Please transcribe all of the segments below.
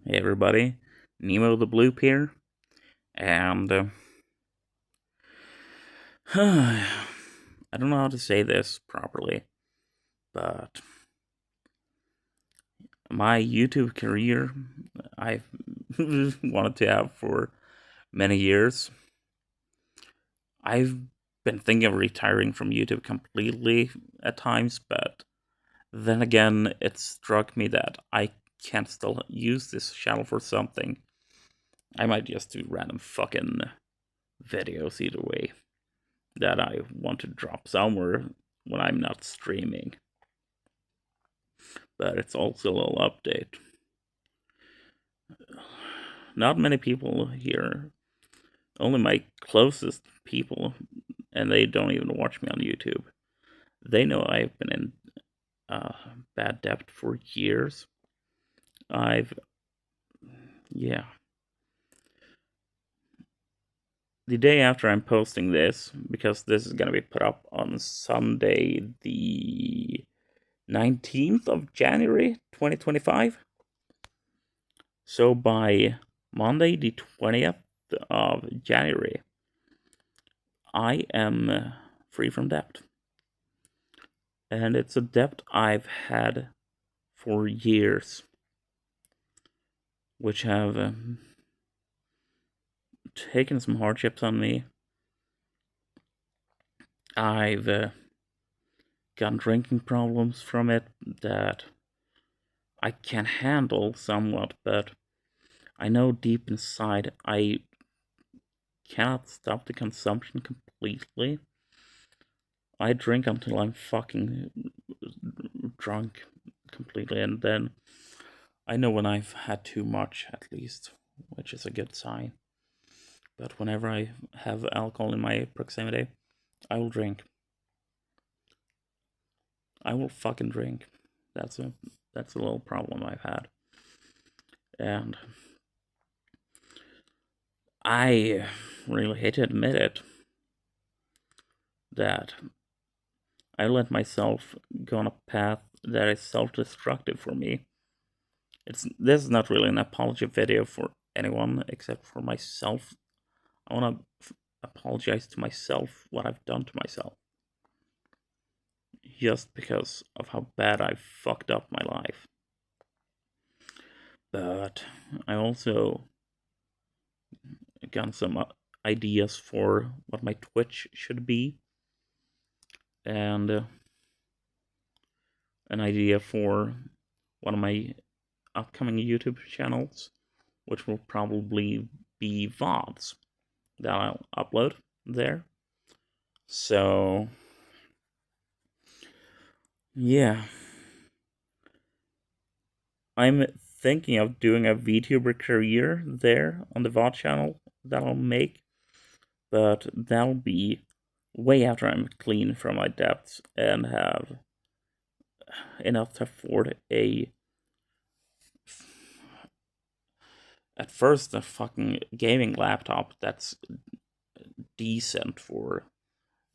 Hey everybody, Nemo the Bloop here, and I don't know how to say this properly, but my YouTube career I've wanted to have for many years. I've been thinking of retiring from YouTube completely at times, but then again, it struck me that I can still use this channel for something. I might just do random fucking videos either way that I want to drop somewhere when I'm not streaming. But it's also a little update. Not many people here, only my closest people, and they don't even watch me on YouTube. They know I've been in bad debt for years. Yeah. The day after I'm posting this, because this is going to be put up on Sunday, the 19th of January 2025. So by Monday, the 20th of January, I am free from debt. And it's a debt I've had for years, which have taken some hardships on me. I've gotten drinking problems from it that I can handle somewhat, but I know deep inside I cannot stop the consumption completely. I drink until I'm fucking drunk completely, and then I know when I've had too much, at least, which is a good sign. But whenever I have alcohol in my proximity, I will drink. I will fucking drink. That's a little problem I've had. And I really hate to admit it that I let myself go on a path that is self-destructive for me. This is not really an apology video for anyone except for myself. I want to apologize to myself what I've done to myself, just because of how bad I fucked up my life. But I also got some ideas for what my Twitch should be, and an idea for one of my upcoming YouTube channels, which will probably be VODs that I'll upload there. So, yeah. I'm thinking of doing a VTuber career there on the VOD channel that I'll make, but that'll be way after I'm clean from my debts and have enough to afford at first a fucking gaming laptop that's decent for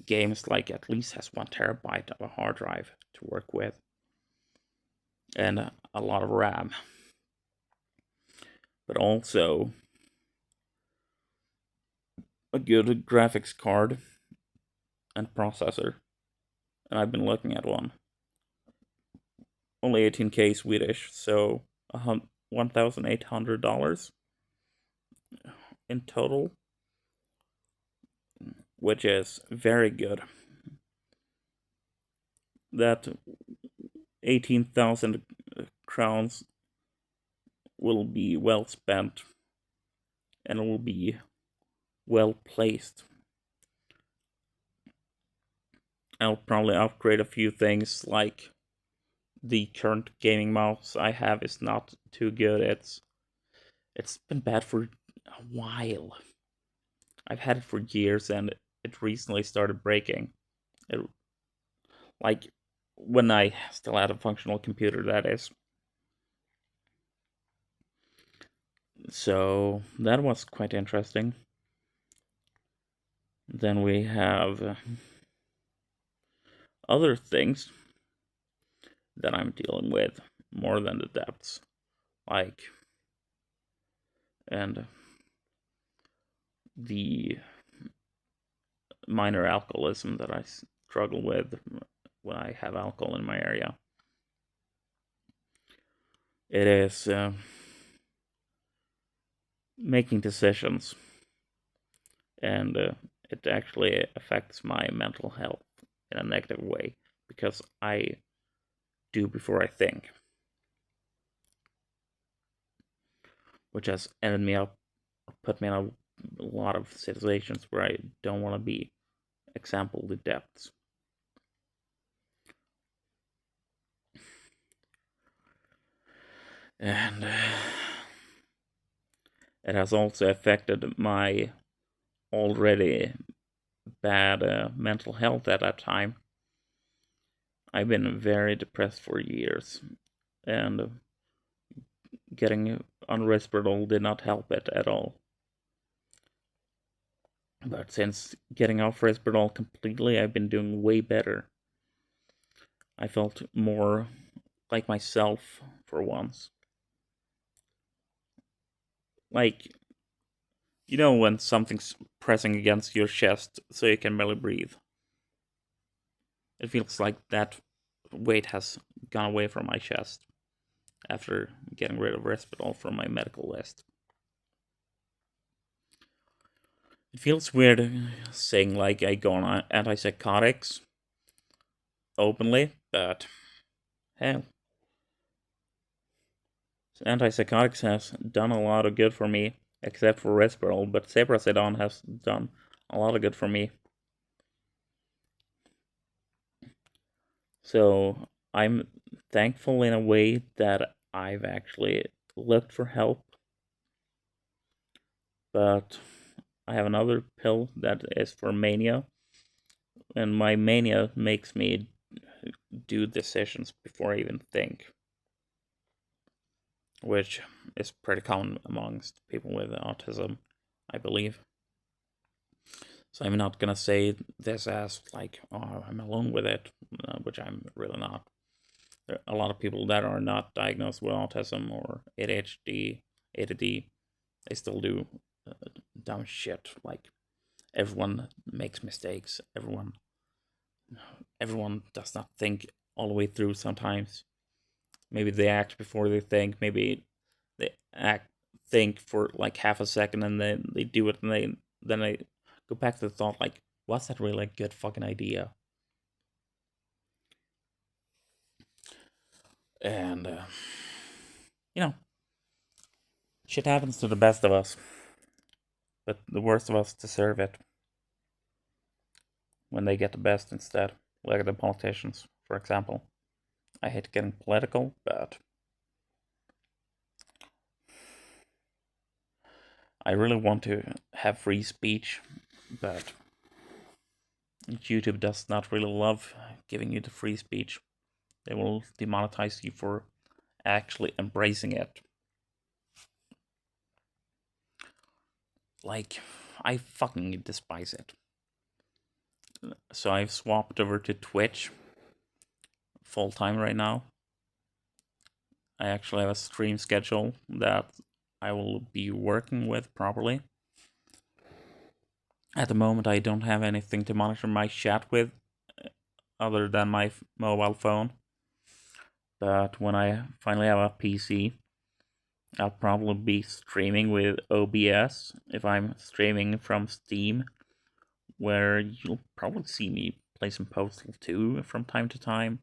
games, like at least has 1 terabyte of a hard drive to work with and a lot of RAM, but also a good graphics card and processor. And I've been looking at one. Only 18K Swedish, so $1,800 in total, which is very good. That 18,000 crowns will be well spent and will be well placed. I'll probably upgrade a few things, like the current gaming mouse I have is not too good. It's been bad for a while. I've had it for years and it recently started breaking. It, like when I still had a functional computer, that is. So that was quite interesting. Then we have other things that I'm dealing with more than the debts, like and the minor alcoholism that I struggle with when I have alcohol in my area. It is making decisions, and it actually affects my mental health in a negative way because I do before I think, which has ended me up, put me in a lot of situations where I don't want to be. Example, the depths. And it has also affected my already bad mental health at that time. I've been very depressed for years, and getting on Risperdal did not help it at all. But since getting off Risperdal completely, I've been doing way better. I felt more like myself for once. Like, you know when something's pressing against your chest so you can barely breathe? It feels like that weight has gone away from my chest after getting rid of Risperdal from my medical list. It feels weird saying like I go on antipsychotics openly, but hell, antipsychotics has done a lot of good for me, except for Risperdal, but Seprasidon has done a lot of good for me. So I'm thankful in a way that I've actually looked for help, but I have another pill that is for mania, and my mania makes me do decisions before I even think, which is pretty common amongst people with autism, I believe. So I'm not gonna say this as like, oh, I'm alone with it, which I'm really not. There are a lot of people that are not diagnosed with autism or ADHD, ADD. They still do dumb shit. Like everyone makes mistakes. Everyone does not think all the way through sometimes. Maybe they act before they think. Maybe they think for like half a second and then they do it and then they go back to the thought like, was that really a good fucking idea? And you know, shit happens to the best of us, but the worst of us deserve it when they get the best instead. Look at the politicians, for example. I hate getting political, but I really want to have free speech, but YouTube does not really love giving you the free speech. They will demonetize you for actually embracing it. Like, I fucking despise it. So I've swapped over to Twitch full time right now. I actually have a stream schedule that I will be working with properly. At the moment, I don't have anything to monitor my chat with other than my mobile phone. But when I finally have a PC, I'll probably be streaming with OBS if I'm streaming from Steam, where you'll probably see me play some Postal 2 from time to time.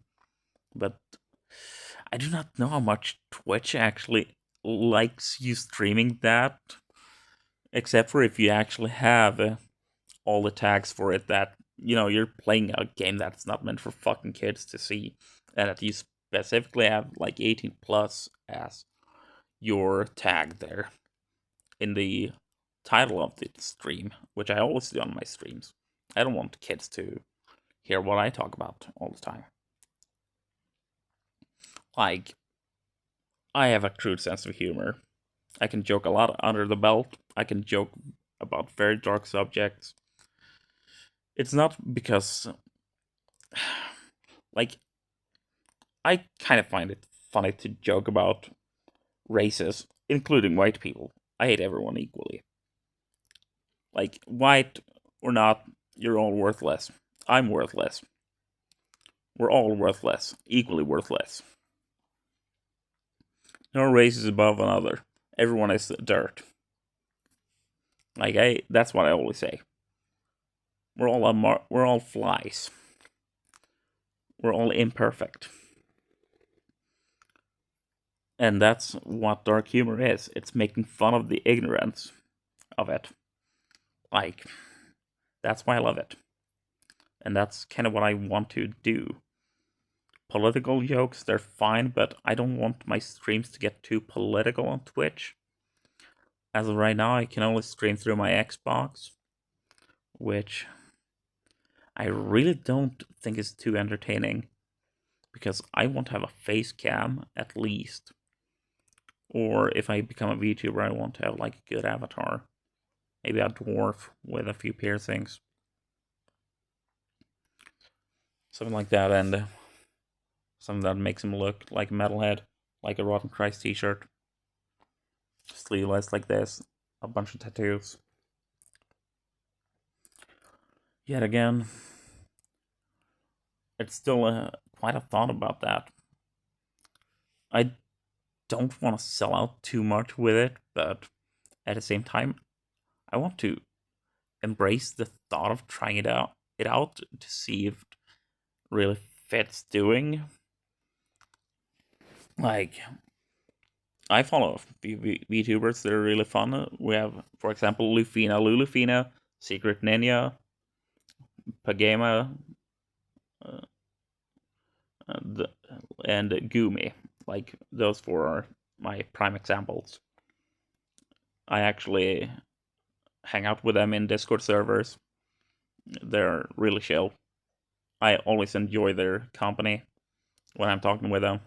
But I do not know how much Twitch actually likes you streaming that, except for if you actually have all the tags for it that, you know, you're playing a game that's not meant for fucking kids to see, and that you specifically have like 18 plus as your tag there in the title of the stream, which I always do on my streams. I don't want kids to hear what I talk about all the time. Like, I have a crude sense of humor. I can joke a lot under the belt. I can joke about very dark subjects. It's not because, like, I kind of find it funny to joke about races, including white people. I hate everyone equally. Like, white or not, you're all worthless. I'm worthless. We're all worthless. Equally worthless. No race is above another. Everyone is dirt. Like, that's what I always say. We're all flies. We're all imperfect. And that's what dark humor is. It's making fun of the ignorance of it. Like, that's why I love it. And that's kind of what I want to do. Political jokes, they're fine, but I don't want my streams to get too political on Twitch. As of right now, I can only stream through my Xbox, which I really don't think is too entertaining, because I want to have a face cam at least. Or if I become a VTuber, I want to have like a good avatar. Maybe a dwarf with a few piercings. Something like that, and something that makes him look like a metalhead, like a Rotten Christ t-shirt. Sleeveless like this, a bunch of tattoos. Yet again, it's still quite a thought about that. I don't want to sell out too much with it, but at the same time, I want to embrace the thought of trying it out to see if it really fits doing. Like, I follow VTubers that are really fun. We have, for example, LufinaLulufina, SecretNinjaVT, and Gumi. Like, those four are my prime examples. I actually hang out with them in Discord servers. They're really chill. I always enjoy their company when I'm talking with them.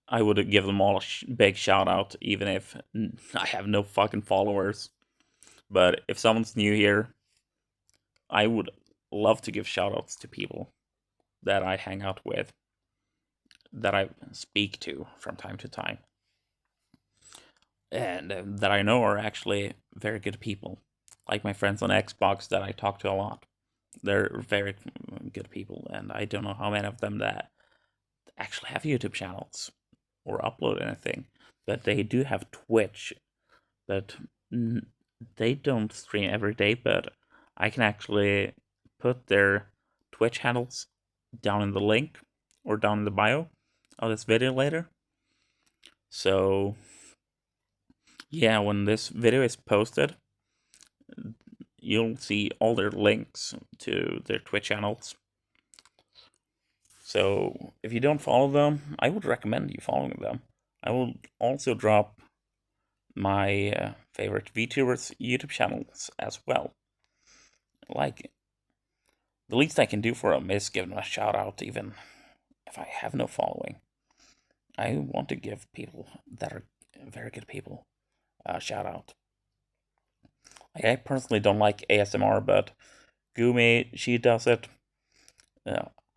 I would give them all a big shout out, even if I have no fucking followers. But if someone's new here, I would love to give shout outs to people that I hang out with, that I speak to from time to time, and that I know are actually very good people. Like my friends on Xbox that I talk to a lot. They're very good people, and I don't know how many of them that actually have YouTube channels or upload anything, but they do have Twitch. But they don't stream every day, but I can actually put their Twitch handles down in the link or down in the bio of this video later. So yeah, when this video is posted, you'll see all their links to their Twitch channels. So if you don't follow them, I would recommend you following them. I will also drop my favorite VTubers YouTube channels as well. Like, the least I can do for them is give them a shout out, even if I have no following. I want to give people that are very good people a shout out. Like, I personally don't like ASMR, but Gumi, she does it.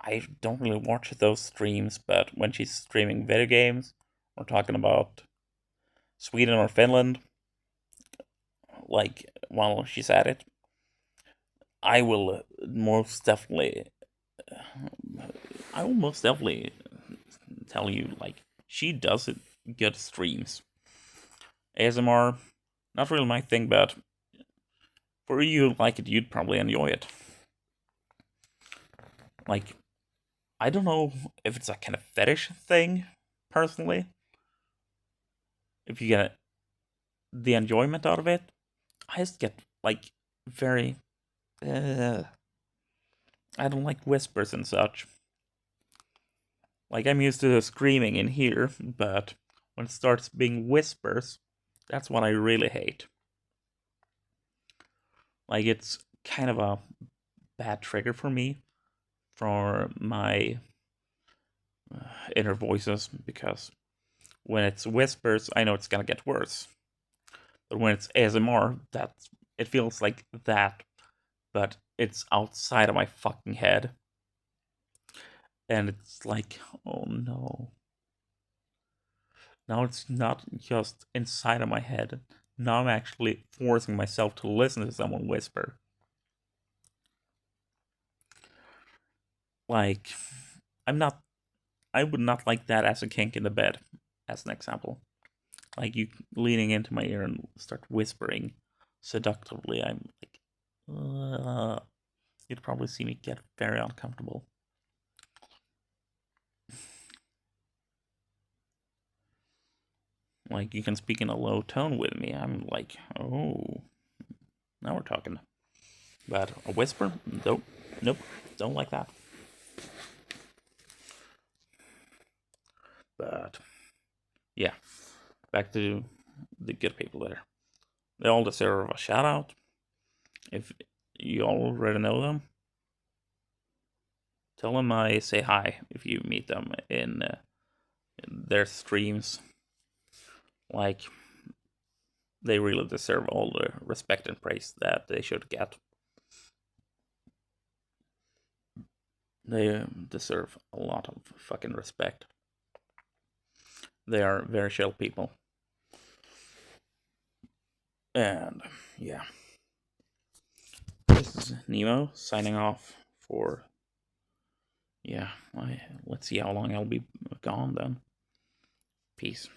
I don't really watch those streams, but when she's streaming video games, or talking about Sweden or Finland, like while she's at it, I will most definitely tell you, like, she does it good streams. ASMR, not really my thing, but for you like it, you'd probably enjoy it. Like, I don't know if it's a kind of fetish thing, personally. If you get the enjoyment out of it, I just get, like, very... I don't like whispers and such. Like, I'm used to the screaming in here, but when it starts being whispers, that's what I really hate. Like, it's kind of a bad trigger for me, for my inner voices, because when it's whispers, I know it's gonna get worse. But when it's ASMR, it feels like that, but it's outside of my fucking head. And it's like, oh no. Now it's not just inside of my head. Now I'm actually forcing myself to listen to someone whisper. Like, I would not like that as a kink in the bed, as an example. Like you leaning into my ear and start whispering seductively. I'm like, you'd probably see me get very uncomfortable. Like you can speak in a low tone with me. I'm like, oh, now we're talking. But a whisper? Nope, don't like that. But yeah, back to the good people there. They all deserve a shout out. If you already know them, tell them I say hi if you meet them in their streams. Like, they really deserve all the respect and praise that they should get. They deserve a lot of fucking respect. They are very chill people. And yeah, this is Nemo signing off for. Yeah, let's see how long I'll be gone then. Peace.